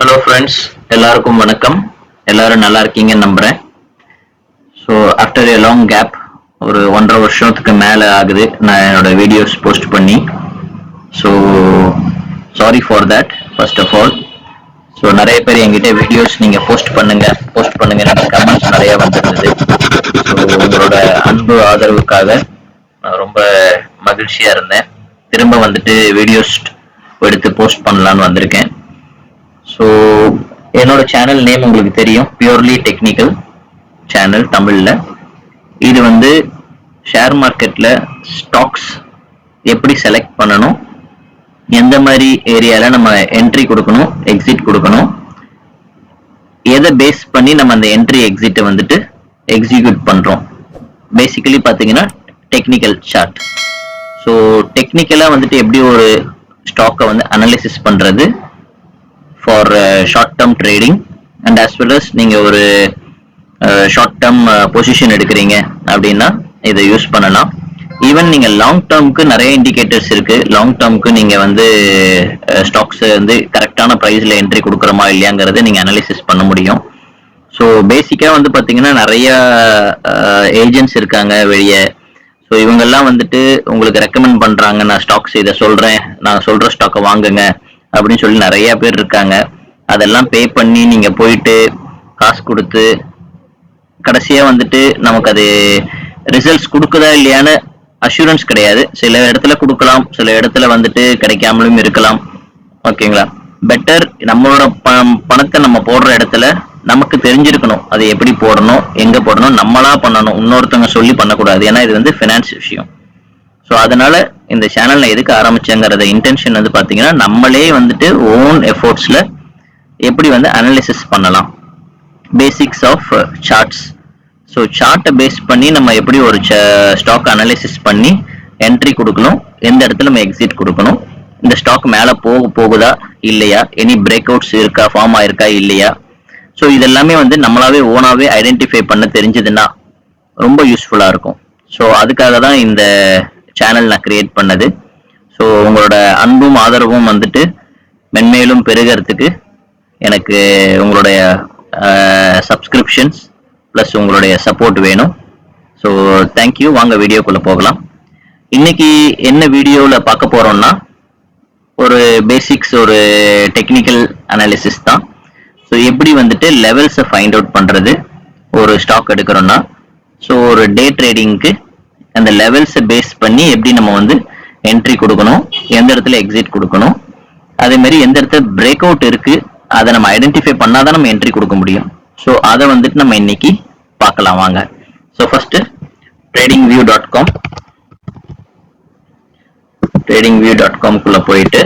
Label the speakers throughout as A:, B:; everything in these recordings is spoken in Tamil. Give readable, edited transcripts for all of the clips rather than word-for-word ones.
A: ஹலோ ஃப்ரெண்ட்ஸ், எல்லாருக்கும் வணக்கம். எல்லாரும் நல்லா இருக்கீங்கன்னு நம்புறேன். So after a long gap, ஒரு 1.5 வருஷத்துக்கு மேலே ஆகுது நான் என்னோட வீடியோஸ் போஸ்ட் பண்ணி. So sorry for that first of all. So நிறைய பேர் என்கிட்ட வீடியோஸ் நீங்கள் போஸ்ட் பண்ணுங்க கமெண்ட்ஸ் நிறைய வந்திருந்தது. ஸோ உங்களோட அன்பு ஆதரவுக்காக நான் ரொம்ப மகிழ்ச்சியாக இருந்தேன். திரும்ப வந்துட்டு வீடியோஸ் எடுத்து போஸ்ட் பண்ணலான்னு வந்திருக்கேன். ஸோ என்னோட சேனல் நேம் உங்களுக்கு தெரியும், பியூர்லி டெக்னிக்கல் சேனல் தமிழில். இது வந்து ஷேர் மார்க்கெட்டில் ஸ்டாக்ஸ் எப்படி செலக்ட் பண்ணணும், எந்த மாதிரி ஏரியாவில் நம்ம என்ட்ரி கொடுக்கணும், எக்ஸிட் கொடுக்கணும், எதை பேஸ் பண்ணி நம்ம அந்த என்ட்ரி எக்ஸிட்டை வந்துட்டு எக்ஸிக்யூட் பண்ணுறோம். பேசிக்கலி பார்த்தீங்கன்னா டெக்னிக்கல் சார்ட். ஸோ டெக்னிக்கலாக வந்துட்டு எப்படி ஒரு ஸ்டாக்கை வந்து அனலிசிஸ் பண்ணுறது for short term trading and as well as நீங்கள் ஒரு ஷார்ட் டேர்ம் பொசிஷன் எடுக்கிறீங்க அப்படின்னா இதை யூஸ் பண்ணலாம். ஈவன் நீங்கள் லாங் டேர்முக்கு நிறைய இண்டிகேட்டர்ஸ் இருக்கு. லாங் டேர்முக்கு நீங்கள் வந்து ஸ்டாக்ஸ் வந்து கரெக்டான ப்ரைஸில் என்ட்ரி கொடுக்குறோமா இல்லையாங்கிறத நீங்கள் அனலிசிஸ் பண்ண முடியும். ஸோ பேசிக்காக வந்து பார்த்தீங்கன்னா நிறைய ஏஜென்ட்ஸ் இருக்காங்க வெளியே. ஸோ இவங்கெல்லாம் வந்துட்டு உங்களுக்கு ரெக்கமெண்ட் பண்ணுறாங்க, நான் ஸ்டாக்ஸ் இதை சொல்கிறேன், நான் சொல்கிற ஸ்டாக்கை வாங்குங்க அப்படின்னு சொல்லி நிறைய பேர் இருக்காங்க. அதெல்லாம் பே பண்ணி நீங்கள் போயிட்டு காசு கொடுத்து கடைசியாக வந்துட்டு நமக்கு அது ரிசல்ட்ஸ் கொடுக்குதா இல்லையான்னு அஷூரன்ஸ் கிடையாது. சில இடத்துல கொடுக்கலாம், சில இடத்துல வந்துட்டு கிடைக்காமலும் இருக்கலாம். ஓகேங்களா? பெட்டர் நம்மளோட பணத்தை நம்ம போடுற இடத்துல நமக்கு தெரிஞ்சிருக்கணும் அது எப்படி போடணும், எங்க போடணும், நம்மளா பண்ணணும், இன்னொருத்தவங்க சொல்லி பண்ணக்கூடாது. ஏன்னா இது வந்து ஃபினான்ஸ் விஷயம். ஸோ அதனால இந்த சேனல் நான் எதுக்கு ஆரம்பிச்சேங்கிறத இன்டென்ஷன் வந்து பார்த்தீங்கன்னா நம்மளே வந்துட்டு ஓன் எஃபோர்ட்ஸில் எப்படி வந்து அனலிசிஸ் பண்ணலாம், பேசிக்ஸ் ஆஃப் சார்ட்ஸ். ஸோ சார்ட்டை பேஸ் பண்ணி நம்ம எப்படி ஒரு ஸ்டாக் அனலிசிஸ் பண்ணி என்ட்ரி கொடுக்கணும், எந்த இடத்துல நம்ம எக்ஸிட் கொடுக்கணும், இந்த ஸ்டாக் மேலே போகுதா இல்லையா, எனி பிரேக் அவுட்ஸ் இருக்கா, ஃபார்ம் ஆயிருக்கா இல்லையா. ஸோ இதெல்லாமே வந்து நம்மளாவே ஓனாவே ஐடென்டிஃபை பண்ண தெரிஞ்சதுன்னா ரொம்ப யூஸ்ஃபுல்லாக இருக்கும். ஸோ அதுக்காக தான் இந்த சேனல் நான் கிரியேட் பண்ணது. ஸோ உங்களோட அன்பும் ஆதரவும் வந்துட்டு மென்மேலும் பெருகிறதுக்கு எனக்கு உங்களுடைய சப்ஸ்கிரிப்ஷன்ஸ் ப்ளஸ் உங்களுடைய சப்போர்ட் வேணும். So thank you. வாங்க வீடியோக்குள்ளே போகலாம். இன்னைக்கு என்ன வீடியோவில் பார்க்க போகிறோம்னா ஒரு பேசிக்ஸ், ஒரு டெக்னிக்கல் அனாலிசிஸ் தான். ஸோ எப்படி வந்துட்டு லெவல்ஸை ஃபைண்ட் அவுட் பண்ணுறது ஒரு ஸ்டாக் எடுக்கிறோன்னா. ஸோ ஒரு டே ட்ரேடிங்க்கு அந்த லெவல்ஸை பேஸ் பண்ணி எப்படி நம்ம வந்து என்ட்ரி கொடுக்கணும், எந்த இடத்துல எக்ஸிட் கொடுக்கணும், அதே மாதிரி எந்த இடத்துல பிரேக் அவுட் இருக்கு அதை நம்ம ஐடென்டிஃபை பண்ணாதான் நம்ம என்ட்ரி கொடுக்க முடியும். ஸோ அதை வந்துட்டு நம்ம இன்னைக்கு பார்க்கலாம் வாங்க. ஸோ ஃபர்ஸ்ட் tradingview.com tradingview.com போயிட்டு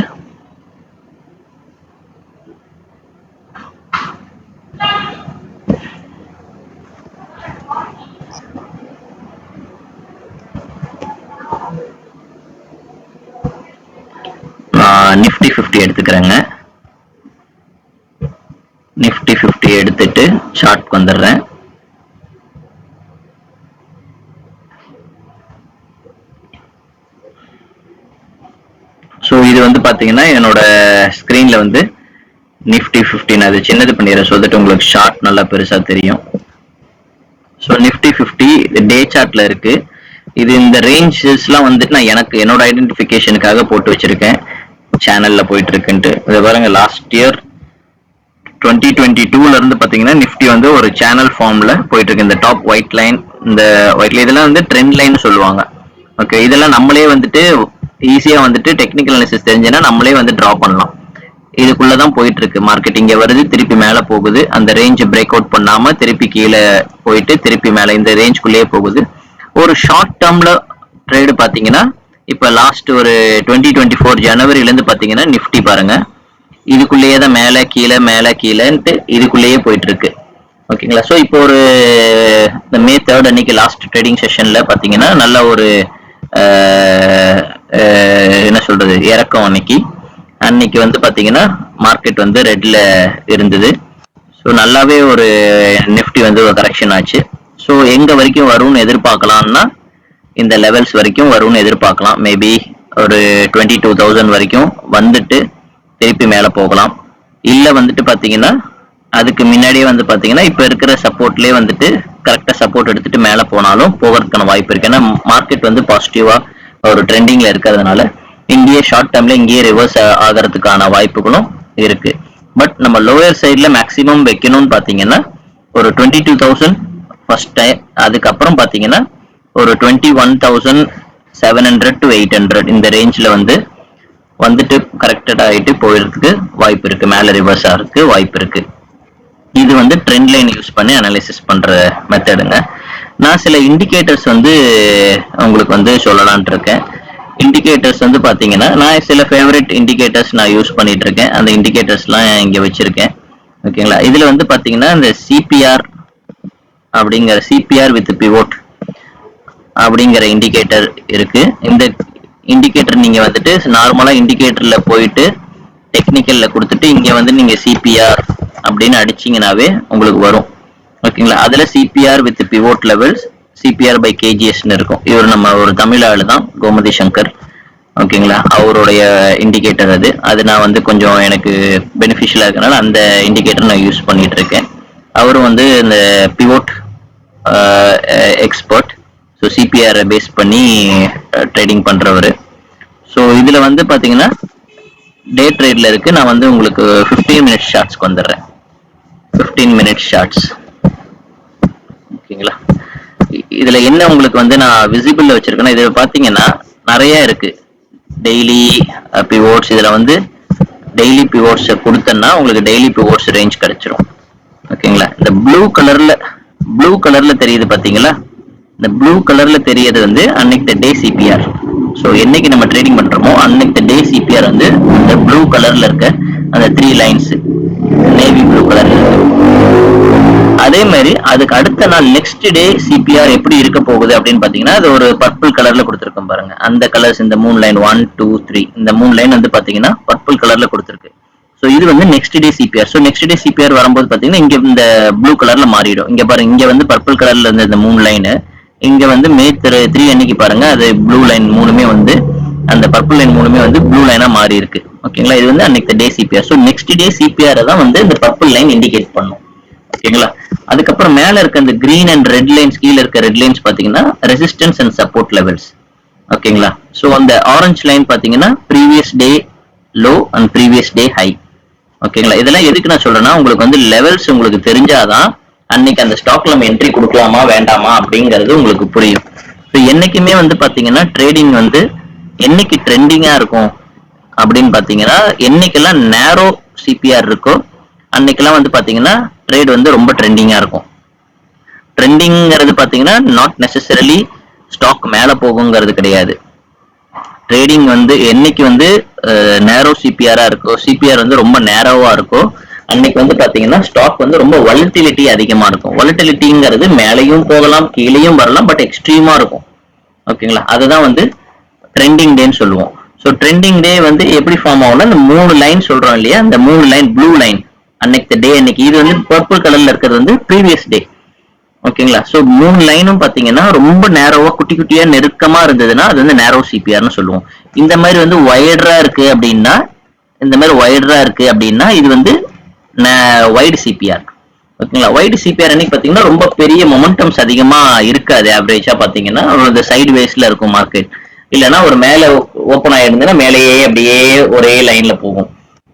A: நிஃப்டி 50 எடுத்துக்கிறேங்க. நிஃப்டி 50 எடுத்துட்டு சார்ட் வந்துடுறேன். ஸோ இது வந்து பார்த்தீங்கன்னா என்னோட ஸ்க்ரீனில் வந்து நிஃப்டி 50 நான் அது சின்னது பண்ணிடுறேன் ஸோ தட் உங்களுக்கு சார்ட் நல்லா பெருசாக தெரியும். ஸோ நிஃப்டி 50 டே சார்ட்ல இருக்கு. இது இந்த ரேஞ்சஸ்லாம் வந்துட்டு நான் எனக்கு என்னோட ஐடென்டிஃபிகேஷனுக்காக போட்டு வச்சிருக்கேன். சேனல்ல போயிட்டு இருக்குன்ட்டு இதை பாருங்க. லாஸ்ட் இயர் 2022ல இருந்து பாத்தீங்கன்னா நிஃப்டி வந்து ஒரு சேனல் ஃபார்ம்ல போயிட்டு இருக்கு. இந்த டாப் ஒயிட் லைன், இந்த ஒயிட் லைன் இதெல்லாம் வந்து ட்ரெண்ட் லைன் சொல்லுவாங்க. ஓகே, இதெல்லாம் நம்மளே வந்துட்டு ஈஸியா வந்துட்டு டெக்னிக்கல் அனாலிசிஸ் தெரிஞ்சுன்னா நம்மளே வந்து டிரா பண்ணலாம். இதுக்குள்ளதான் போயிட்டு இருக்கு மார்க்கெட். இங்க வருது, திருப்பி மேல போகுது, அந்த ரேஞ்ச் பிரேக் அவுட் பண்ணாம திருப்பி கீழே போயிட்டு திருப்பி மேல இந்த ரேஞ்ச்குள்ளேயே போகுது. ஒரு ஷார்ட் டேர்ம்ல ட்ரேடு பாத்தீங்கன்னா இப்ப லாஸ்ட் ஒரு 2024 ஜனவரில இருந்து பாத்தீங்கன்னா நிஃப்டி பாருங்க இதுக்குள்ளேயே தான் மேல கீழேன்ட்டு இதுக்குள்ளேயே போயிட்டு இருக்கு. ஓகேங்களா? ஸோ இப்போ ஒரு மே 3 அன்னைக்கு லாஸ்ட் ட்ரேடிங் செஷன்ல பாத்தீங்கன்னா நல்ல ஒரு என்ன சொல்றது இறக்கம். அன்னைக்கு வந்து பாத்தீங்கன்னா மார்க்கெட் வந்து ரெட்ல இருந்தது. ஸோ நல்லாவே ஒரு நிஃப்டி வந்து ஒரு கரெக்ஷன் ஆச்சு. ஸோ எங்க வரைக்கும் வரும்னு எதிர்பார்க்கலாம்னா இந்த லெவல்ஸ் வரைக்கும் வரும்னு எதிர்பார்க்கலாம். மேபி ஒரு 22,000 வரைக்கும் வந்துட்டு திருப்பி மேலே போகலாம். இல்ல வந்துட்டு பாத்தீங்கன்னா அதுக்கு முன்னாடியே வந்து பாத்தீங்கன்னா இப்ப இருக்கிற சப்போர்ட்லயே வந்துட்டு கரெக்டா சப்போர்ட் எடுத்துட்டு மேல போனாலும் போகிறதுக்கான வாய்ப்பு இருக்கு. ஏன்னா மார்க்கெட் வந்து பாசிட்டிவா ஒரு ட்ரெண்டிங்ல இருக்கிறதுனால இங்கேயே ஷார்ட் டேர்ம்ல இங்கேயே ரிவர்ஸ் ஆகிறதுக்கான வாய்ப்புகளும் இருக்கு. பட் நம்ம லோயர் சைட்ல மேக்சிமம் வைக்கணும்னு பாத்தீங்கன்னா ஒரு 22,000 ஃபர்ஸ்ட் டைம், அதுக்கப்புறம் பாத்தீங்கன்னா ஒரு 21,700 to 800 இந்த ரேஞ்ச்ல வந்துட்டு கரெக்டட் ஆகிட்டு போயிருக்கு வாய்ப்பு இருக்கு, மேல ரிவர்ஸ் ஆகிறதுக்கு வாய்ப்பு இருக்கு. இது வந்து ட்ரெண்ட் லைன் யூஸ் பண்ணி அனாலிசிஸ் பண்ற மெத்தடுங்க. நான் சில இண்டிகேட்டர்ஸ் உங்களுக்கு சொல்லலாம்னு இருக்கேன். இண்டிகேட்டர்ஸ் பாத்தீங்கன்னா நான் சில ஃபேவரட் இண்டிகேட்டர்ஸ் நான் யூஸ் பண்ணிட்டு இருக்கேன். அந்த இண்டிகேட்டர்ஸ்லாம் இங்க வச்சிருக்கேன். ஓகேங்களா. இதுல பாத்தீங்கன்னா இந்த சிபிஆர் அப்படிங்கிற சிபிஆர் வித் பிவோட் அப்படிங்கிற இண்டிகேட்டர் இருக்கு. இந்த இண்டிகேட்டர் நீங்க நார்மலா இண்டிகேட்டர்ல போயிட்டு டெக்னிக்கல்ல கொடுத்துட்டு இங்க நீங்க சிபிஆர் அப்படின்னு அடிச்சீங்கன்னாவே உங்களுக்கு வரும். ஓகேங்களா. அதுல CPR with pivot levels CPR by கேஜிஎஸ்ன்னு இருக்கும். இவர் நம்ம ஒரு தமிழ் ஆளு தான், கோமதி சங்கர். ஓகேங்களா. அவருடைய இண்டிகேட்டர் அது நான் கொஞ்சம் எனக்கு பெனிஃபிஷியலா இருக்கனால அந்த இண்டிகேட்டர் நான் யூஸ் பண்ணிட்டு இருக்கேன். அவரும் இந்த pivot expert. So CPR base பண்ணி ட்ரேடிங் பண்றவர். ஸோ இதுல பாத்தீங்கன்னா டே ட்ரேட்ல இருக்கு. நான் உங்களுக்கு 15 மினிட்ஸ் ஷார்ட்ஸ்க்கு வந்துடுறேன். 15 மினிட்ஸ் ஷார்ட்ஸ். ஓகேங்களா. இதுல என்ன உங்களுக்கு நான் விசிபிள்ல வச்சிருக்கேன்னா இது பாத்தீங்கன்னா நிறைய இருக்கு. டெய்லி பிவோட்ஸ். இதுல டெய்லி பிவோட்ஸ் கொடுத்தேன்னா உங்களுக்கு டெய்லி பிவோட்ஸ் ரேஞ்ச் கிடைச்சிரும். ஓகேங்களா. இந்த ப்ளூ கலர்ல தெரியுது பாத்தீங்களா. இந்த ப்ளூ கலர்ல தெரியறது அன்னைக்கு டே சிபிஆர். ஸோ என்னைக்கு நம்ம ட்ரேடிங் பண்றோமோ அன்னைக்கு டே சிபிஆர் இந்த ப்ளூ கலர்ல இருக்க அந்த 3 லைன்ஸ் நேவி ப்ளூ கலர்ல இருக்கு. அதே மாதிரி அதுக்கு அடுத்த நாள் நெக்ஸ்ட் டே சிபிஆர் எப்படி இருக்க போகுது அப்படின்னு பாத்தீங்கன்னா அது ஒரு பர்பிள் கலர்ல கொடுத்துருக்கோம் பாருங்க. அந்த கலர்ஸ் இந்த 3 லைன் 1 2 3 இந்த 3 லைன் பாத்தீங்கன்னா பர்பிள் கலர்ல கொடுத்துருக்கு. ஸோ இது next day CPR. So next day CPR வரும்போது பாத்தீங்கன்னா இங்க இந்த ப்ளூ கலர்ல மாறிடும். இங்க பாருங்க, இங்க பர்பிள் கலர்ல இருந்த இந்த 3 லைனு இங்க மே 3 அன்னைக்கு பாருங்க அது ப்ளூ லைன் மூணுமே அந்த பர்பிள் லைன் மூணுமே ப்ளூ லைனா மாறி இருக்கு. ஓகேங்களா. இது அன்னைக்கு day CPR. So next day CPR தான் இந்த பர்பிள் லைன் இண்டிகேட் பண்ணும். ஓகேங்களா. அதுக்கப்புறம் மேல இருக்க இந்த கிரீன் அண்ட் ரெட் லைன்ஸ், கீழே இருக்க ரெட் லைன்ஸ் பாத்தீங்கன்னா ரெசிஸ்டன்ஸ் அண்ட் சப்போர்ட் லெவல்ஸ். ஓகேங்களா. ஸோ அந்த ஆரஞ்சு லைன் பாத்தீங்கன்னா previous day low and previous day high. ஓகேங்களா. இதெல்லாம் எதுக்கு நான் சொல்றேன்னா உங்களுக்கு லெவல்ஸ் உங்களுக்கு தெரிஞ்சாதான் அன்னைக்கு அந்த ஸ்டாக்ல நம்ம என்ட்ரி கொடுக்கலாமா வேண்டாமா அப்படிங்கிறது உங்களுக்கு புரியும். ஸோ என்னைக்குமே பாத்தீங்கன்னா ட்ரேடிங் என்னைக்கு ட்ரெண்டிங்கா இருக்கும் அப்படின்னு பாத்தீங்கன்னா என்னைக்கெல்லாம் நேரோ சிபிஆர் இருக்கோ அன்னைக்கெல்லாம் பாத்தீங்கன்னா ட்ரேட் ரொம்ப ட்ரெண்டிங்கா இருக்கும். ட்ரெண்டிங்கிறது பாத்தீங்கன்னா நாட் நெசசரிலி ஸ்டாக் மேல போகுங்கிறது கிடையாது. ட்ரேடிங் என்னைக்கு நேரோ சிபிஆரா இருக்கோ, சிபிஆர் ரொம்ப நேரோவா இருக்கோ அன்னைக்கு பாத்தீங்கன்னா ஸ்டாக் ரொம்ப வாலட்டிலிட்டி அதிகமா இருக்கும். வாலட்டிலிட்டிங்கிறது மேலையும் போகலாம் கீழேயும் வரலாம், பட் எக்ஸ்ட்ரீமா இருக்கும். ஓகேங்களா. அதுதான் ட்ரெண்டிங் டேன்னு சொல்லுவோம். ஸோ ட்ரெண்டிங் டே எப்படி ஃபார்ம் ஆகும்னா இந்த 3 லைன் சொல்றோம் இல்லையா, இந்த 3 லைன் ப்ளூ லைன் அன்னைக்கு டே அன்னைக்கு இது பர்பிள் கலர்ல இருக்கிறது ப்ரீவியஸ் டே. ஓகேங்களா. ஸோ 3 லைனும் பாத்தீங்கன்னா ரொம்ப நேரோவா குட்டி குட்டியா நெருக்கமா இருந்ததுன்னா அது நேரோ சிபிஆர்னு சொல்லுவோம். இந்த மாதிரி வைடரா இருக்கு அப்படின்னா இது வைடு சிபிஆர். ஓகேங்களா. வைடு சிபிஆர் அன்னைக்கு பாத்தீங்கன்னா ரொம்ப பெரிய மொமெண்டம்ஸ் அதிகமா இருக்காது. ஆவரேஜா பாத்தீங்கன்னா ஒரு சைடு வேஸ்ல இருக்கும் மார்க்கெட். இல்லைன்னா ஒரு மேல ஓப்பன் ஆயிருந்ததுன்னா மேலேயே அப்படியே ஒரே லைன்ல போகும்.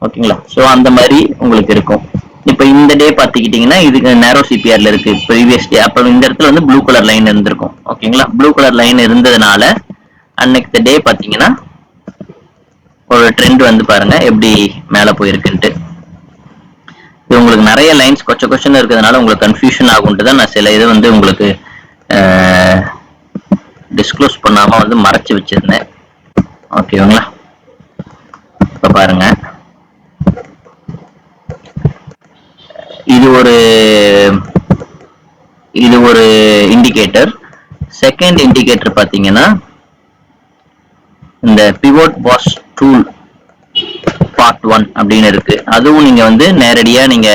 A: ஓகேங்களா. ஸோ அந்த மாதிரி உங்களுக்கு இருக்கும். இப்ப இந்த டே பாத்துக்கிட்டீங்கன்னா இதுக்கு நேரோ சிபிஆர்ல இருக்கு ப்ரீவியஸ் டே. அப்ப இந்த இடத்துல ப்ளூ கலர் லைன் இருந்திருக்கும். ஓகேங்களா. ப்ளூ கலர் லைன் இருந்ததுனால அன்னைக்கு டே பாத்தீங்கன்னா ஒரு ட்ரெண்ட் பாருங்க எப்படி மேல போயிருக்குன்ட்டு. இது உங்களுக்கு நிறைய லைன்ஸ் கொச்சன் இருக்கிறதுனால உங்களுக்கு கன்ஃபியூஷன் ஆகும்ட்டு தான் நான் சில இது உங்களுக்கு டிஸ்க்ளோஸ் பண்ணாம மறைச்சு வச்சிருந்தேன். ஓகேங்களா. இப்ப பாருங்க, இது ஒரு இண்டிகேட்டர். செகண்ட் இண்டிகேட்டர் பாத்தீங்கன்னா இந்த பிவோட் பாஸ் டூல் பார்ட் 1 அப்படின்னு இருக்கு. அதுவும் நீங்க நேரடியா நீங்க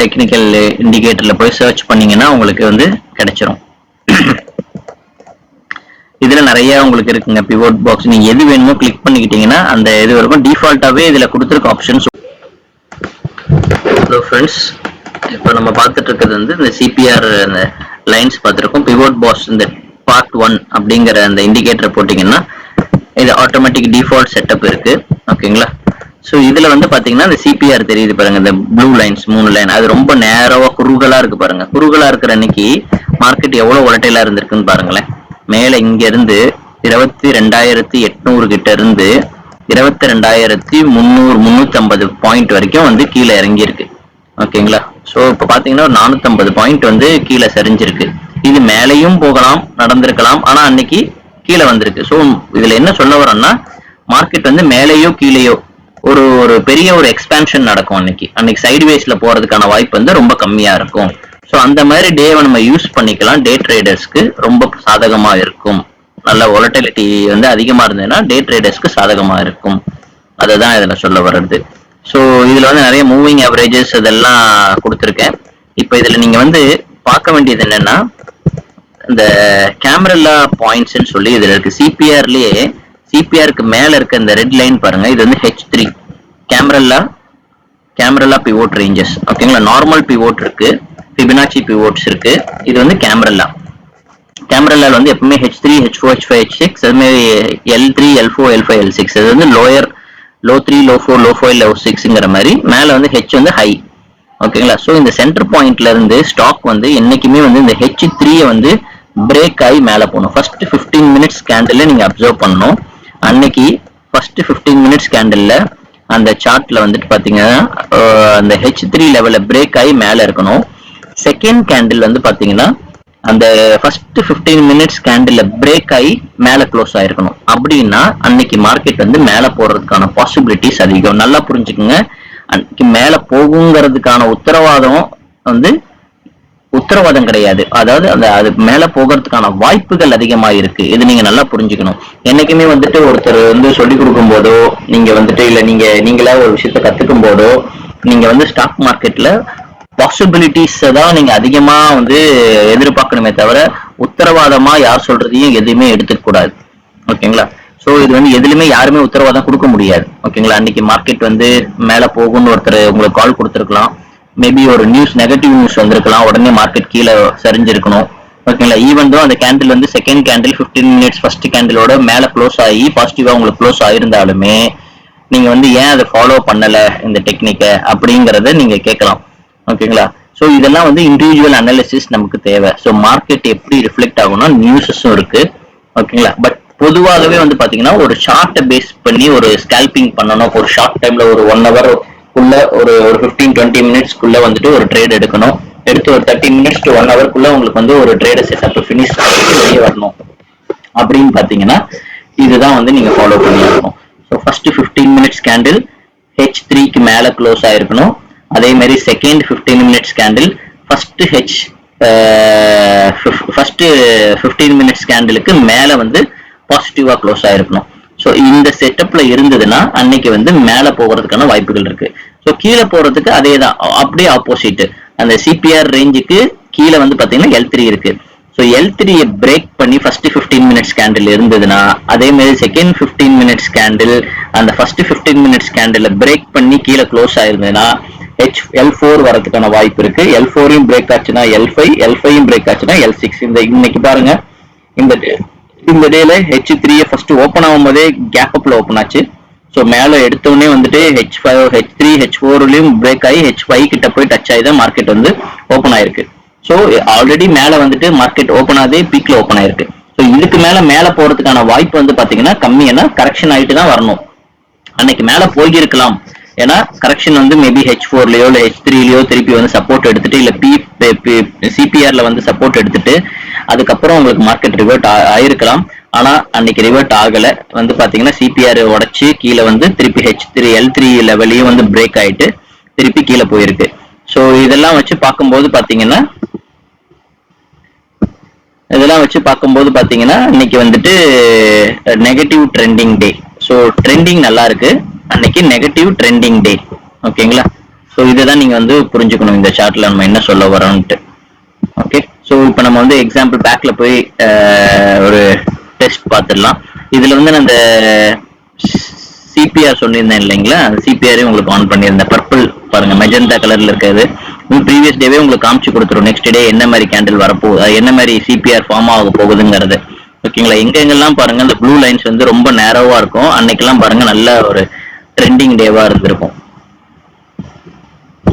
A: டெக்னிக்கல் இண்டிகேட்டர்ல போய் சர்ச் பண்ணீங்கன்னா உங்களுக்கு கிடைச்சிரும். இதுல நிறைய உங்களுக்கு இருக்குங்க பிவோட் பாக்ஸ். நீங்க எது வேணுமோ கிளிக் பண்ணிக்கிட்டீங்கன்னா அந்த இது இருக்கும். டிஃபால்ட்டாவே இதுல கொடுத்துருக்க ஆப்ஷன்ஸ் ஹலோ ஃப்ரெண்ட்ஸ், இப்போ நம்ம பார்த்துட்டு இருக்கிறது வந்து இந்த சிபிஆர் அந்த லைன்ஸ் பார்த்துருக்கோம். பிவோட் பாஸ் இந்த பார்ட் 1 அப்படிங்கிற அந்த இண்டிகேட்டர் போட்டிங்கன்னா இது ஆட்டோமேட்டிக் டிஃபால்ட் செட்டப் இருக்கு. ஓகேங்களா? ஸோ இதில் வந்து பார்த்தீங்கன்னா இந்த சிபிஆர் தெரியுது பாருங்க, இந்த ப்ளூ லைன்ஸ் 3 லைன், அது ரொம்ப நேரவா குறுகலாக இருக்கு பாருங்க. குறுகலாக இருக்கிற அன்னைக்கு மார்க்கெட் எவ்வளோ வொலட்டைலா இருந்திருக்குன்னு பாருங்களேன். மேலே இங்க இருந்து 22,800 கிட்ட இருந்து 22,300-350 பாயிண்ட் வரைக்கும் வந்து கீழே இறங்கி இருக்கு. ஓகேங்களா? ஸோ இப்போ பார்த்தீங்கன்னா ஒரு 450 பாயிண்ட் வந்து கீழே சரிஞ்சிருக்கு. இது மேலேயும் போகலாம், நடந்திருக்கலாம், ஆனா அன்னைக்கு கீழே வந்திருக்கு. ஸோ இதுல என்ன சொல்ல வரோம்னா, மார்க்கெட் வந்து மேலேயோ கீழேயோ ஒரு ஒரு பெரிய ஒரு எக்ஸ்பேன்ஷன் நடக்கும். அன்னைக்கு சைட்வேஸ்ல போறதுக்கான வாய்ப்பு வந்து ரொம்ப கம்மியா இருக்கும். ஸோ அந்த மாதிரி டேவை நம்ம யூஸ் பண்ணிக்கலாம். டே ட்ரேடர்ஸ்க்கு ரொம்ப சாதகமா இருக்கும். நல்ல வொலட்டிலிட்டி வந்து அதிகமா இருந்ததுன்னா டே ட்ரேடர்ஸ்க்கு சாதகமா இருக்கும். அதுதான் இதுல சொல்ல வர்றது. ஸோ இதுல வந்து நிறைய மூவிங் அவரேஜஸ் இதெல்லாம் கொடுத்துருக்கேன். இப்போ இதுல நீங்க வந்து பார்க்க வேண்டியது என்னன்னா, இந்த கேமரல்லா பாயிண்ட்ஸ் சொல்லி இதுல இருக்கு. சிபிஆர்லயே சிபிஆருக்கு மேல இருக்க இந்த ரெட் லைன் பாருங்க, இது வந்து H3 கேமரல்லா பிவோட் ரேஞ்சஸ். ஓகேங்களா? நார்மல் பிவோட் இருக்கு, ஃபிபனாச்சி பிவோட்ஸ் இருக்கு. இது வந்து கேமரல்லா வந்து எப்பவுமே H3, H4, H5, H6, அது மாதிரி L3, L4, L5, L6. அது வந்து லோ 3, லோ 4, லோ 5, லோ 6ங்கிற மாதிரி. மேல வந்து H வந்து ஹை. ஓகேங்களா? ஸோ இந்த சென்டர் பாயிண்ட்ல இருந்து ஸ்டாக் வந்து என்னைக்குமே வந்து இந்த H3 வந்து பிரேக் ஆகி மேல போகணும். ஃபர்ஸ்ட் 15 மினிட்ஸ் கேண்டில் நீங்க அப்சர்வ் பண்ணணும். அன்னைக்கு ஃபர்ஸ்ட் 15 மினிட்ஸ் கேண்டில்ல அந்த சார்ட்ல வந்துட்டு பாத்தீங்கன்னா அந்த H3 லெவல்ல பிரேக் ஆகி மேல இருக்கணும். செகண்ட் கேண்டில் வந்து பாத்தீங்கன்னா அந்த ஃபர்ஸ்ட் 15 மினிட்ஸ் கேண்டில்ல பிரேக் ஆகி மேல க்ளோஸ் ஆயிருக்கணும். அப்படின்னா அன்னைக்கு மார்க்கெட் வந்து மேல போறதுக்கான பாசிபிலிட்டிஸ் அதிகம். நல்லா புரிஞ்சுக்குங்க, அன்னைக்கு மேல போகுங்கிறதுக்கான உத்தரவாதம் கிடையாது. அதாவது அது மேல போகிறதுக்கான வாய்ப்புகள் அதிகமா இருக்கு. இது நீங்க நல்லா புரிஞ்சுக்கணும். என்னைக்குமே வந்துட்டு ஒருத்தர் வந்து சொல்லி கொடுக்கும் போதோ, நீங்க வந்துட்டு இல்ல நீங்களா ஒரு விஷயத்த கத்துக்கும் போதோ, நீங்க வந்து ஸ்டாக் மார்க்கெட்ல பாசிபிலிட்டிஸ் தான் நீங்க அதிகமா வந்து எதிர்பார்க்கணுமே தவிர உத்தரவாதமா யார் சொல்றதையும் எதுவுமே எடுத்துக்க கூடாது. ஓகேங்களா? ஸோ இது வந்து எதுலையுமே யாருமே உத்தரவாதம் கொடுக்க முடியாது. ஓகேங்களா? அன்னைக்கு மார்க்கெட் வந்து மேல போகும்னு ஒருத்தர் உங்களுக்கு கால் கொடுத்துருக்கலாம். மேபி ஒரு நெகட்டிவ் நியூஸ் வந்திருக்கலாம், உடனே மார்க்கெட் கீழே சரிஞ்சிருக்கணும். ஓகேங்களா? ஈவன் தோ அந்த கேண்டில் வந்து செகண்ட் கேண்டில் 15 மினிட்ஸ் ஃபர்ஸ்ட் கேண்டிலோட மேல க்ளோஸ் ஆகி பாசிட்டிவா உங்களுக்கு க்ளோஸ் ஆயிருந்தாலுமே நீங்க வந்து ஏன் அதை ஃபாலோ பண்ணல இந்த டெக்னிக்கை அப்படிங்கறத நீங்க கேட்கலாம். ஓகேங்களா? ஸோ இதெல்லாம் வந்து இண்டிவிஜுவல் அனாலிசிஸ் நமக்கு தேவை. ஸோ மார்க்கெட் எப்படி ரிஃப்ளெக்ட் ஆகும்னா நியூஸஸும் இருக்கு. ஓகேங்களா? பட் பொதுவாகவே வந்து பாத்தீங்கன்னா ஒரு ஷார்ட்டை பேஸ் பண்ணி ஒரு ஸ்கேல்பிங் பண்ணணும். ஒரு ஷார்ட் டைம்ல ஒரு 1 hour குள்ள ஒரு 15-20 மினிட்ஸ்க்குள்ள வந்துட்டு ஒரு ட்ரேட் எடுக்கணும். எடுத்து ஒரு 30 மினிட்ஸ் to 1 hour குள்ள உங்களுக்கு வந்து ஒரு ட்ரேடை செட்டப் ஃபினிஷ் வெளியே வரணும். அப்படின்னு பாத்தீங்கன்னா இதுதான் வந்து நீங்க ஃபாலோ பண்ணி இருக்கணும். ஸோ ஃபர்ஸ்ட் 15 மினிட்ஸ் கேண்டில் H3க்கு மேல க்ளோஸ் ஆயிருக்கணும். அதே மாதிரி second 15 minutes candle first 15 minutes கேண்டிலுக்கு மேல வந்து பாசிட்டிவா க்ளோஸ் ஆயிருக்கணும். ஸோ இந்த செட்டப்ல இருந்ததுன்னா அன்னைக்கு வந்து மேல போகிறதுக்கான வாய்ப்புகள் இருக்கு. ஸோ கீழே போறதுக்கு அதே தான், அப்படியே ஆப்போசிட். அந்த சிபிஆர் ரேஞ்சுக்கு கீழே வந்து பாத்தீங்கன்னா L3 இருக்கு. ஸோ L3 பிரேக் பண்ணி ஃபர்ஸ்ட் 15 மினிட்ஸ் கேண்டில் இருந்ததுன்னா, அதே மாதிரி செகண்ட் 15 மினிட்ஸ் கேண்டில் அந்த ஃபர்ஸ்ட் 15 மினிட்ஸ் கேண்டில் பிரேக் பண்ணி கீழே க்ளோஸ் ஆயிருந்ததுன்னா L4 வரதுக்கான வாய்ப்பு இருக்கு. L4யும் பிரேக் ஆச்சுன்னா L5, L5யும் பிரேக் ஆச்சுன்னா L6. இன்னைக்கு பாருங்க, இந்த டேல H3 ஃபர்ஸ்ட் ஓபன் ஆகும் போதே கேப் அப்ல ஓபன் ஆச்சு. ஸோ மேல எடுத்தோடனே வந்துட்டு H5, H3, H4லயும் பிரேக் ஆகி H5 கிட்ட போய் டச் ஆகி தான் மார்க்கெட் வந்து ஓபன் ஆயிருக்கு. ஸோ ஆல்ரெடி மேல வந்துட்டு மார்க்கெட் ஓபன் ஆகி பீக்ல ஓபன் ஆயிருக்கு. ஸோ இதுக்கு மேல போறதுக்கான வாய்ப்பு வந்து பாத்தீங்கன்னா கம்மி. ஏன்னா கரெக்ஷன் ஆயிட்டு தான் வரணும். அன்னைக்கு மேல போயிருக்கலாம். ஏன்னா கரெக்ஷன் வந்து மேபி H4லயோ இல்ல H3லயோ திருப்பி வந்து சப்போர்ட் எடுத்துட்டு, இல்ல சிபிஆர்ல வந்து சப்போர்ட் எடுத்துட்டு அதுக்கப்புறம் உங்களுக்கு மார்க்கெட் ரிவர்ட் ஆயிருக்கலாம். ஆனா அன்னைக்கு ரிவர்ட் ஆகல. வந்து பாத்தீங்கன்னா சிபிஆர் உடைச்சு கீழே வந்து திருப்பி L3 லெவலையும் வந்து பிரேக் ஆயிட்டு திருப்பி கீழே போயிருக்கு. ஸோ இதெல்லாம் வச்சு பார்க்கும்போது பாத்தீங்கன்னா இன்னைக்கு வந்துட்டு நெகட்டிவ் ட்ரெண்டிங் டே. ஸோ ட்ரெண்டிங் நல்லா இருக்கு, அன்னைக்கு நெகட்டிவ் ட்ரெண்டிங் டே. ஓகேங்களா? ஸோ இதுதான் நீங்க வந்து புரிஞ்சுக்கணும் இந்த சார்ட்ல நம்ம என்ன சொல்ல வரோம்ட்டு. ஓகே, ஸோ இப்போ நம்ம வந்து எக்ஸாம்பிள் பேக்ல போய் ஒரு டெஸ்ட் பார்த்துடலாம். இதுல வந்து அந்த சிபிஆர் சொல்லியிருந்தேன் இல்லைங்களா, அந்த சிபிஆரையும் உங்களுக்கு ஆன் பண்ணியிருந்தேன். பர்பிள் பாருங்க, மெஜந்தா கலர்ல இருக்காது. ப்ரீவியஸ் டேவே உங்களுக்கு காமிச்சு கொடுத்துரும் நெக்ஸ்ட் டே என்ன மாதிரி கேண்டில் வரப்போகுது, என்ன மாதிரி சிபிஆர் ஃபார்ம் ஆக போகுதுங்கிறது. ஓகேங்களா, எங்கெங்கெல்லாம் பாருங்க இந்த ப்ளூ லைன்ஸ் வந்து ரொம்ப நேரோவா இருக்கும், அன்னைக்கெல்லாம் பாருங்க நல்ல ஒரு ட்ரெண்டிங் டேவா இருந்திருக்கும்.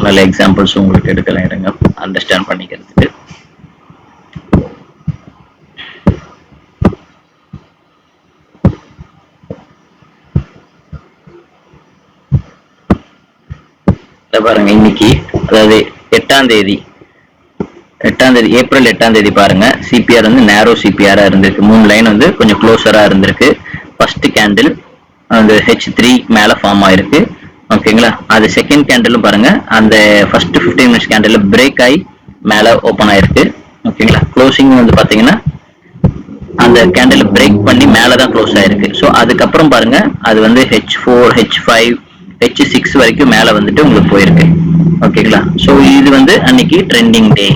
A: நல்ல எக்ஸாம்பிள்ஸ் உங்களுக்கு எடுக்கலாம் இருங்க, அண்டர்ஸ்டாண்ட் பண்ணிக்கிறதுக்கு. பாருங்க இன்னைக்கு, அதாவது 8ஆம் தேதி ஏப்ரல் 8ஆம் தேதி பாருங்க, சிபிஆர் வந்து நேரோ சிபிஆரா இருந்திருக்கு. 3 லைன் வந்து கொஞ்சம் க்ளோஸரா இருந்திருக்கு. ஃபர்ஸ்ட் கேண்டில் அந்த H3 மேல ஃபார்ம் ஆயிருக்கு. ஓகேங்களா, அது செகண்ட் கேண்டிலும் பாருங்க, அந்த ஃபர்ஸ்ட் 15 மினிட்ஸ் கேண்டில் பிரேக் ஆகி மேல ஓப்பன் ஆயிருக்கு. ஓகேங்களா, க்ளோசிங் வந்து பாத்தீங்கன்னா அந்த கேண்டில் பிரேக் பண்ணி மேலதான் க்ளோஸ் ஆயிருக்கு. ஸோ அதுக்கப்புறம் பாருங்க அது வந்து H4 H5 H6 வரைக்கும் மேல வந்துட்டு உங்களுக்கு போயிருக்கு. ஓகேங்களா, ஸோ இது வந்து அன்னைக்கு ட்ரெண்டிங் டே.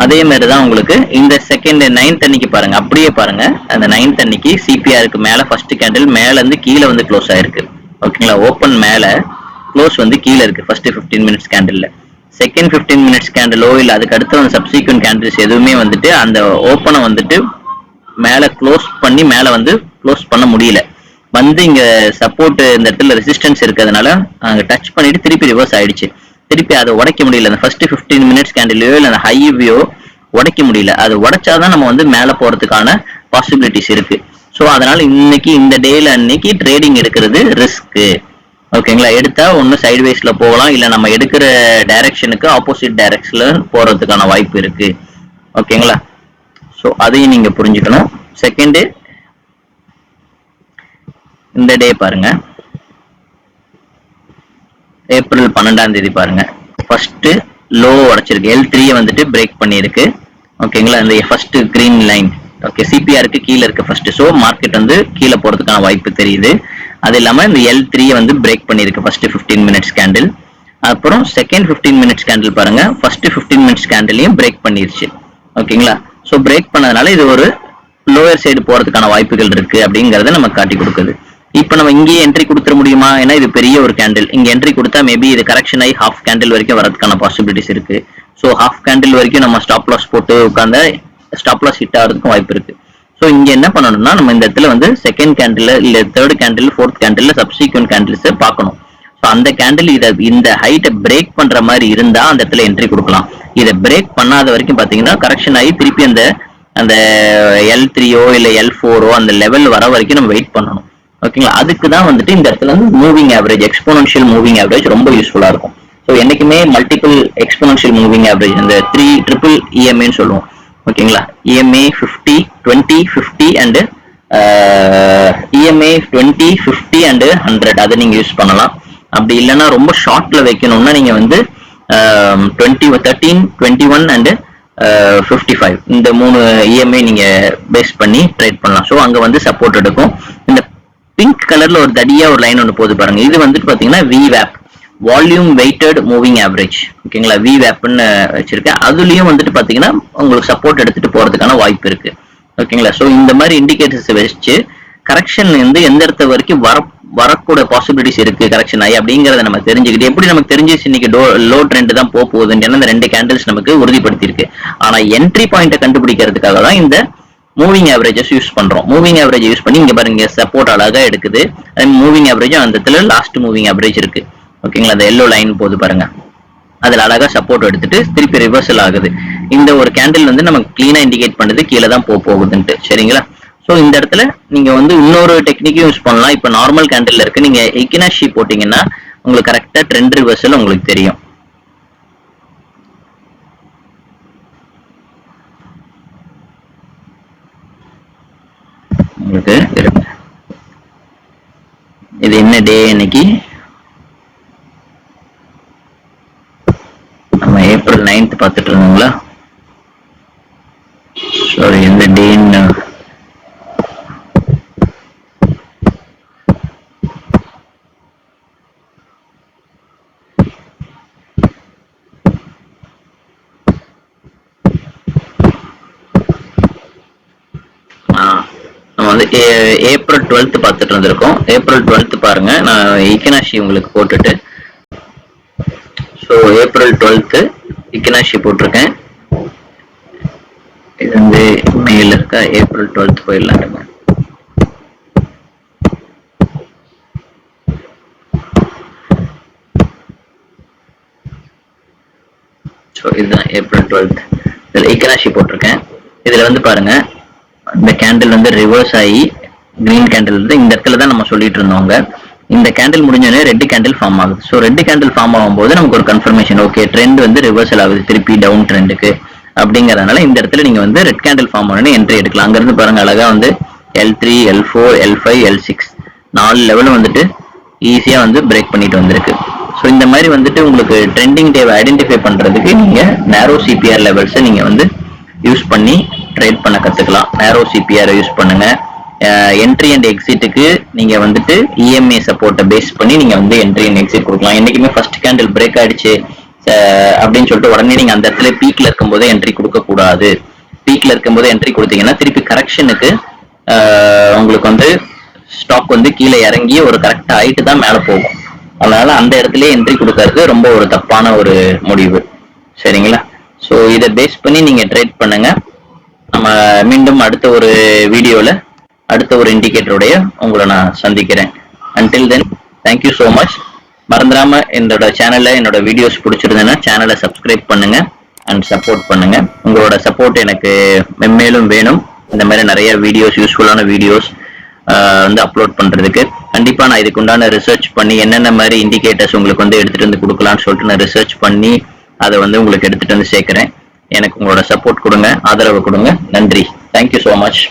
A: அதே மாதிரி தான் உங்களுக்கு இந்த செகண்ட் 9th அன்னைக்கு பாருங்க, அப்படியே பாருங்க அந்த 9th அன்னைக்கு சிபிஆருக்கு மேல ஃபர்ஸ்ட் கேண்டில் மேல இருந்து கீழே வந்து க்ளோஸ் ஆயிருக்கு. ஓகேங்களா, ஓப்பன் மேல, க்ளோஸ் வந்து கீழே இருக்கு ஃபர்ஸ்ட் 15 மினிட்ஸ் கேண்டில்ல. செகண்ட் 15 மினிட்ஸ் கேண்டிலோ இல்ல அதுக்கு அடுத்த சப்சிக்வெண்ட் கேண்டில்ஸ் எதுவுமே வந்துட்டு அந்த ஓப்பனை வந்துட்டு மேல க்ளோஸ் பண்ணி மேல வந்து க்ளோஸ் பண்ண முடியல. வந்து இங்க சப்போர்ட் இந்த இடத்துல ரெசிஸ்டன்ஸ் இருக்கிறதுனால அங்க டச் பண்ணிட்டு திருப்பி ரிவர்ஸ் ஆயிடுச்சு. திருப்பி அதை உடைக்க முடியல. அந்த ஃபர்ஸ்ட் 15 மினிட்ஸ் கேண்டிலையோ இல்ல அந்த ஹைவியோ உடைக்க முடியல. அது உடைச்சாதான் நம்ம வந்து மேல போறதுக்கான பாசிபிலிட்டிஸ் இருக்கு. ஸோ அதனால இன்னைக்கு இந்த டேல அன்னைக்கு ட்ரேடிங் எடுக்கிறது ரிஸ்க். ஓகேங்களா, எடுத்தா ஒன்னு சைட்வேஸ்ல போகலாம், இல்ல நம்ம எடுக்கிற டைரக்ஷனுக்கு ஆப்போசிட் டைரக்ஷன்ல போறதுக்கான வாய்ப்பு இருக்கு. ஓகேங்களா, ஸோ அதையும் நீங்க புரிஞ்சுக்கணும். செகண்ட் இந்த டே பாருங்க, ஏப்ரல் 12ஆம் தேதி பாருங்க, ஃபர்ஸ்ட் லோ உடைச்சிருக்கு, L3 வந்துட்டு பிரேக் பண்ணிருக்கு. ஓகேங்களா, இந்த ஃபர்ஸ்ட் கிரீன் லைன் ஓகே சிபிஆருக்கு கீழே இருக்கு ஃபர்ஸ்ட். ஸோ மார்க்கெட் வந்து கீழே போறதுக்கான வாய்ப்பு தெரியுது. அது இல்லாம இந்த L3 வந்து பிரேக் பண்ணிருக்கு ஃபர்ஸ்ட் 15 மினிட்ஸ் கேண்டில். அப்புறம் செகண்ட் 15 மினிட்ஸ் கேண்டில் பாருங்க, ஃபர்ஸ்ட் 15 மினிட்ஸ் கேண்டிலையும் பிரேக் பண்ணிருச்சு. ஓகேங்களா, ஸோ பிரேக் பண்ணதுனால இது ஒரு லோயர் சைடு போறதுக்கான வாய்ப்புகள் இருக்கு அப்படிங்கறத நம்ம காட்டி கொடுக்குது. இப்போ நம்ம இங்கேயே என்ட்ரி கொடுத்துட முடியுமா? ஏன்னா இது பெரிய ஒரு கேண்டில், இங்க என்ட்ரி கொடுத்தா மேபி இது கரெக்ஷன் ஆகி ஹாஃப் கேண்டில் வரைக்கும் வரதுக்கான பாசிபிலிட்டிஸ் இருக்கு. ஸோ ஹாஃப் கேண்டில் வரைக்கும் நம்ம ஸ்டாப் லாஸ் போட்டு உட்கார்ந்த ஸ்டாப் லாஸ் ஹிட் ஆகிறதுக்கும் வாய்ப்பு இருக்கு. ஸோ இங்க என்ன பண்ணணும்னா நம்ம இந்த இடத்துல வந்து செகண்ட் கேண்டில் இல்ல third candle fourth candle subsequent candles பார்க்கணும். ஸோ அந்த கேண்டில் இதை இந்த ஹைட்டை பிரேக் பண்ற மாதிரி இருந்தா அந்த இடத்துல என்ட்ரி கொடுக்கலாம். இதை பிரேக் பண்ணாத வரைக்கும் பாத்தீங்கன்னா கரெக்ஷன் ஆகி திருப்பி அந்த அந்த L3ஓ இல்ல L4ஓ அந்த லெவல் வர வரைக்கும் நம்ம வெயிட் பண்ணணும். ஓகேங்களா, அதுக்கு தான் வந்துட்டு இந்த இடத்துல வந்து moving average, exponential moving average ரொம்ப யூஸ்ஃபுல்லா இருக்கும். ஸோ என்னைக்குமே மல்டிபிள் எக்ஸ்போனன்ஷியல் மூவிங் ஆவரேஜ், இந்த 3 ட்ரிபிள் EMAன்னு சொல்லுவோம். ஓகேங்களா, EMA 50 20 50 அண்ட் EMA 20 50 அண்ட் 100 அதை நீங்க யூஸ் பண்ணலாம். அப்படி இல்லைன்னா ரொம்ப ஷார்ட்ல வைக்கணும்னா நீங்க வந்து 13 21 அண்ட் 55 இந்த 3 EMA நீங்க பேஸ் பண்ணி ட்ரேட் பண்ணலாம். ஸோ அங்க வந்து சப்போர்ட் எடுக்கும். இந்த பிங்க் கலர்ல ஒரு தடியா ஒரு லைன் ஒன்று போது பாருங்க, இது வந்துட்டு பாத்தீங்கன்னா VWAP, volume weighted moving average. ஓகேங்களா, VWAPன்னு வச்சிருக்கேன். அதுலயும் வந்துட்டு பாத்தீங்கன்னா உங்களுக்கு சப்போர்ட் எடுத்துட்டு போறதுக்கான வாய்ப்பு இருக்கு. ஓகேங்களா, ஸோ இந்த மாதிரி இண்டிகேட்டர்ஸ் வச்சு கரெக்ஷன் வந்து எந்த இடத்த வரைக்கும் வரக்கூட பாசிபிலிட்டிஸ் இருக்கு கரெக்ஷன் ஆகி அப்படிங்கறத நம்ம தெரிஞ்சுக்கிட்டு, எப்படி நமக்கு தெரிஞ்சிச்சு இன்னைக்கு லோ ட்ரெண்ட் தான் போகுதுன்னு இந்த 2 கேண்டில்ஸ் நமக்கு உறுதிப்படுத்தி இருக்கு. ஆனா என்ட்ரி பாயிண்ட்டை கண்டுபிடிக்கிறதுக்காக தான் இந்த மூவிங் ஆவரேஜஸ் யூஸ் பண்றோம். மூவிங் ஆவரேஜ் யூஸ் பண்ணி இங்க பாருங்க சப்போர்ட் அழகா எடுக்குது. மூவிங் ஆவரேஜ் அந்த இடத்துல லாஸ்ட் மூவிங் ஆவரேஜ் இருக்கு. ஓகேங்களா, அந்த எல்லோ லைன் போது பாருங்க, அதுல அழகா சப்போர்ட் எடுத்துட்டு திருப்பி ரிவர்சல் ஆகுது. இந்த ஒரு கேண்டில் வந்து நமக்கு கிளீனா இண்டிகேட் பண்ணுது கீழே தான் போகுதுன்ட்டு. சரிங்களா, ஸோ இந்த இடத்துல நீங்க வந்து இன்னொரு டெக்னிக்கும் யூஸ் பண்ணலாம். இப்போ நார்மல் கேண்டில் இருக்கு, நீங்க எக்கினாஷி போட்டீங்கன்னா உங்களுக்கு கரெக்டா ட்ரெண்ட் ரிவர்சல் உங்களுக்கு தெரியும். உங்களுக்கு இது என்ன டே இன்னைக்கு? நம்ம ஏப்ரல் 9th பார்த்துட்டு இருந்தோங்களா? சாரி, எந்த டேன்னு நம்ம வந்து ஏப்ரல் 12th பார்த்துட்டு இருந்திருக்கோம். ஏப்ரல் 12th பாருங்க, நான் இக்கனாஷி உங்களுக்கு போட்டுட்டு, ஸோ ஏப்ரல் 12th இக்கனாஷி போட்டிருக்கேன். இது வந்து மெயில் இருக்கா, ஏப்ரல் 12th போயிடலாங்க. ஸோ இதுதான் ஏப்ரல் 12th. இதில் இக்கனாஷி போட்டிருக்கேன். இதில் வந்து பாருங்க, இந்த கேண்டில் வந்து ரிவர்ஸ் ஆகி கிரீன் கேண்டில் வந்து இந்த இடத்துல தான் நம்ம சொல்லிட்டு இருந்தோங்க. இந்த கேண்டில் முடிஞ்சோடனே ரெட் கேண்டில் ஃபார்ம் ஆகுது. ஸோ ரெட் கேண்டில் ஃபார்ம் ஆகும்போது நமக்கு ஒரு கன்ஃபர்மேஷன், ஓகே ட்ரெண்ட் வந்து ரிவர்சல் ஆகுது திருப்பி டவுன் ட்ரெண்டுக்கு அப்படிங்கறதுனால இந்த இடத்துல நீங்க வந்து ரெட் கேண்டில் ஃபார்ம் ஆனோடனே என்ட்ரி எடுக்கலாம். அங்கிருந்து பாருங்க அழகா வந்து L3, L4, L5, L6 4 லெவலும் வந்துட்டு ஈஸியா வந்து பிரேக் பண்ணிட்டு வந்திருக்கு. ஸோ இந்த மாதிரி வந்துட்டு உங்களுக்கு ட்ரெண்டிங் டேவை ஐடென்டிஃபை பண்றதுக்கு நீங்க நேரோ சிபிஆர் லெவல்ஸை நீங்க வந்து யூஸ் பண்ணி ட்ரேட் பண்ண கத்துக்கலாம். நேரோ சிபிஆர் யூஸ் பண்ணுங்க. என்ட்ரி அண்ட் எக்ஸிட்டுக்கு நீங்க வந்துட்டு இஎம்ஏ சப்போர்ட்டை பேஸ் பண்ணி நீங்க வந்து என்ட்ரி அண்ட் எக்ஸிட் கொடுக்கலாம். என்னைக்குமே ஃபர்ஸ்ட் கேண்டில் பிரேக் ஆயிடுச்சு அப்படின்னு சொல்லிட்டு உடனே நீங்க அந்த இடத்துல பீக்ல இருக்கும்போது என்ட்ரி கொடுக்க கூடாது. பீக்ல இருக்கும்போது என்ட்ரி கொடுத்தீங்கன்னா திருப்பி கரெக்ஷனுக்கு உங்களுக்கு வந்து ஸ்டாக் வந்து கீழே இறங்கி ஒரு கரெக்ட் ஆயிட்டு தான் மேலே போகும். அதனால அந்த இடத்துல என்ட்ரி கொடுக்கறது ரொம்ப ஒரு தப்பான ஒரு முடிவு. சரிங்களா? ஸோ இதை பேஸ் பண்ணி நீங்க ட்ரேட் பண்ணுங்க. நம்ம மீண்டும் அடுத்த ஒரு வீடியோல அடுத்த ஒரு இண்டிகேட்டருடைய உங்களை நான் சந்திக்கிறேன். Until then thank you so much. மறந்துடாம என்னோட சேனல்ல என்னோட வீடியோஸ் பிடிச்சிருந்தேன்னா சேனலை சப்ஸ்கிரைப் பண்ணுங்க அண்ட் சப்போர்ட் பண்ணுங்க. உங்களோட சப்போர்ட் எனக்கு மென்மேலும் வேணும். இந்த மாதிரி நிறைய வீடியோஸ், யூஸ்ஃபுல்லான வீடியோஸ் வந்து அப்லோட் பண்றதுக்கு கண்டிப்பா நான் இதுக்கு உண்டான ரிசர்ச் பண்ணி என்னென்ன மாதிரி இண்டிகேட்டர்ஸ் உங்களுக்கு வந்து எடுத்துட்டு வந்து கொடுக்கலாம்னு சொல்லிட்டு நான் ரிசர்ச் பண்ணி அதை வந்து உங்களுக்கு எடுத்துட்டு வந்து சேர்க்கிறேன். எனக்கு உங்களோட சப்போர்ட் கொடுங்க, ஆதரவு கொடுங்க. நன்றி. Thank you so much.